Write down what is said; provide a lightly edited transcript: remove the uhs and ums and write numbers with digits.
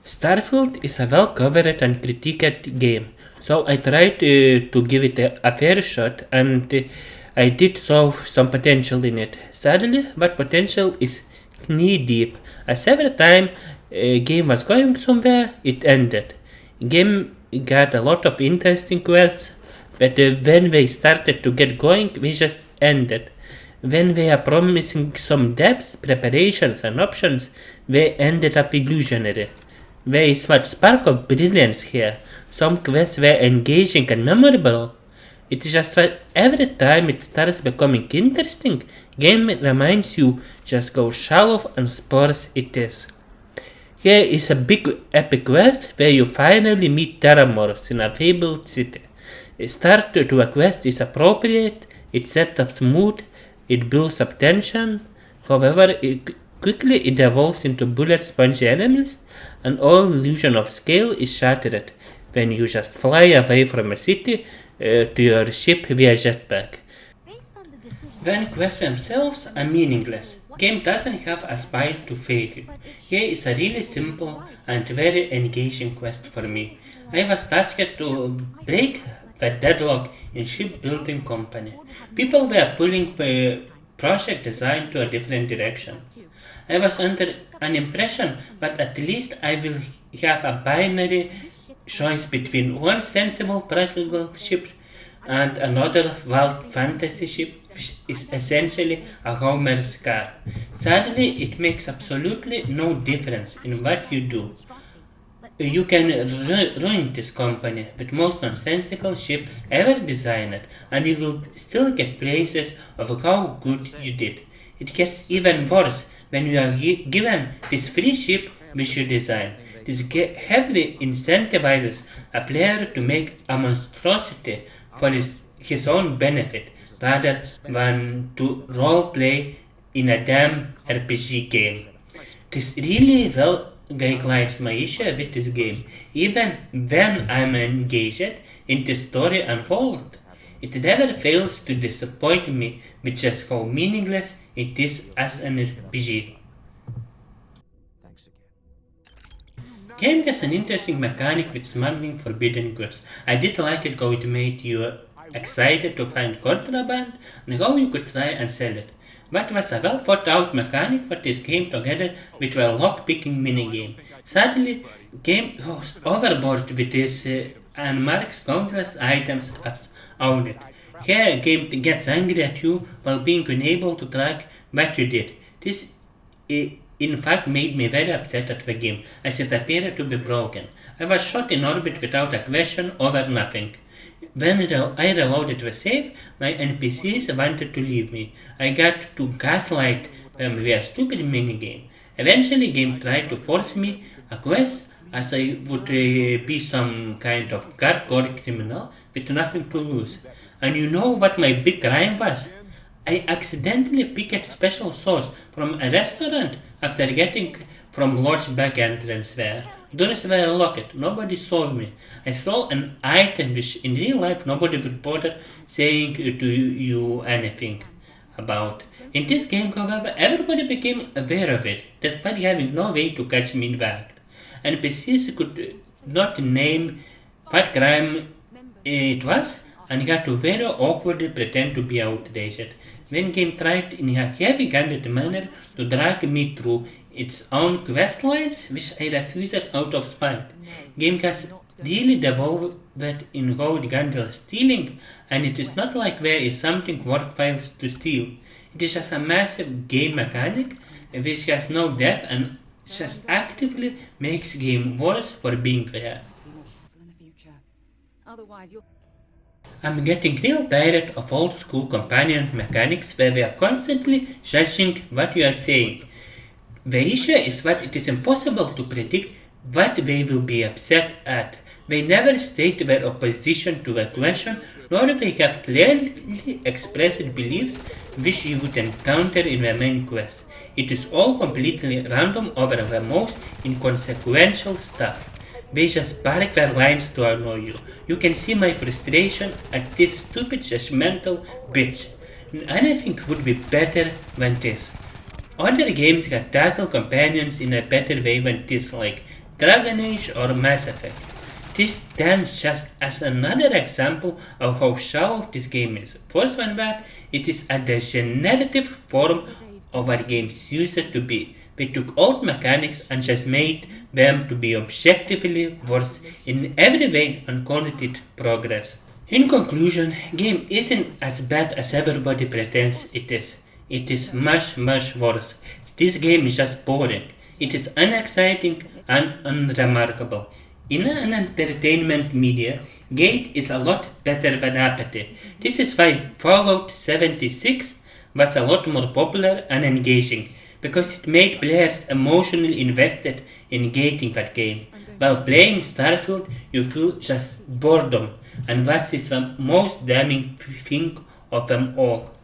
Starfield is a well covered and critiqued game, so I tried to give it a fair shot, and I did saw some potential in it. Sadly, that potential is knee deep, as every time a game was going somewhere, it ended. Game got a lot of interesting quests, but when they started to get going, they just ended. When they are promising some depth, preparations, and options, they ended up illusionary. There is what spark of brilliance here. Some quests were engaging and memorable. It is just that every time it starts becoming interesting, game reminds you just how shallow and sparse it is. Here is a big epic quest where you finally meet terramorphs in a fabled city. A start to a quest is appropriate, it sets up mood, it builds up tension. However, quickly it evolves into bullet spongy enemies, and all illusion of scale is shattered when you just fly away from a city to your ship via jetpack. When quests themselves are meaningless, game doesn't have a spine to fail you. Here is a really simple and very engaging quest for me. I was tasked to break the deadlock in shipbuilding company. People were pulling project design to a different direction. I was under an impression that at least I will have a binary choice between one sensible practical ship and another wild fantasy ship, which is essentially a Homer's car. Sadly, it makes absolutely no difference in what you do. You can ruin this company with most nonsensical ship ever designed, and you will still get praises of how good you did. It gets even worse when you are given this free ship which you design. This heavily incentivizes a player to make a monstrosity for his own benefit rather than to roleplay in a damn RPG game. This really well highlights my issue with this game, even when I'm engaged in the story unfold. It never fails to disappoint me with just how meaningless it is as an RPG. Game has an interesting mechanic with smuggling forbidden goods. I did like it how it made you excited to find contraband and how you could try and sell it. But was a well thought out mechanic for this game together with a lock picking minigame. Sadly, game goes overboard with this and marks countless items as own it. Here, game gets angry at you while being unable to track what you did. This in fact made me very upset at the game, as it appeared to be broken. I was shot in orbit without a question over nothing. When I reloaded the save, my NPCs wanted to leave me. I got to gaslight them with a stupid minigame. Eventually, game tried to force me a quest as I would be some kind of hardcore criminal with nothing to lose. And you know what my big crime was? I accidentally picked special sauce from a restaurant after getting from Lord's back entrance there. Doors were locked, nobody saw me. I stole an item which in real life nobody would bother saying to you anything about. In this game, however, everybody became aware of it, despite having no way to catch me in the act. NPCs could not name what crime it was, and had to very awkwardly pretend to be outraged. When game tried in a heavy-handed manner to drag me through its own quest lines, which I refused out of spite. Game has really devolved in how it handles stealing, and it is not like there is something worthwhile to steal. It is just a massive game mechanic which has no depth and just actively makes game worse for being there. I'm getting real tired of old school companion mechanics where we are constantly judging what you are saying. The issue is that it is impossible to predict what they will be upset at. They never state their opposition to a question, nor they have clearly expressed beliefs which you would encounter in the main quest. It is all completely random over the most inconsequential stuff. They just bark their lines to annoy you. You can see my frustration at this stupid judgmental bitch. Anything would be better than this. Other games can tackle companions in a better way than this, like Dragon Age or Mass Effect. This stands just as another example of how shallow this game is. First one that it is a degenerative form of what games used to be. We took old mechanics and just made them to be objectively worse in every way and called it progress. In conclusion, game isn't as bad as everybody pretends it is. It is much worse. This game is just boring. It is unexciting and unremarkable. In an entertainment media, Gate is a lot better than apathy. This is why Fallout 76 was a lot more popular and engaging, because it made players emotionally invested in gating that game. While playing Starfield, you feel just boredom, and that is the most damning thing of them all.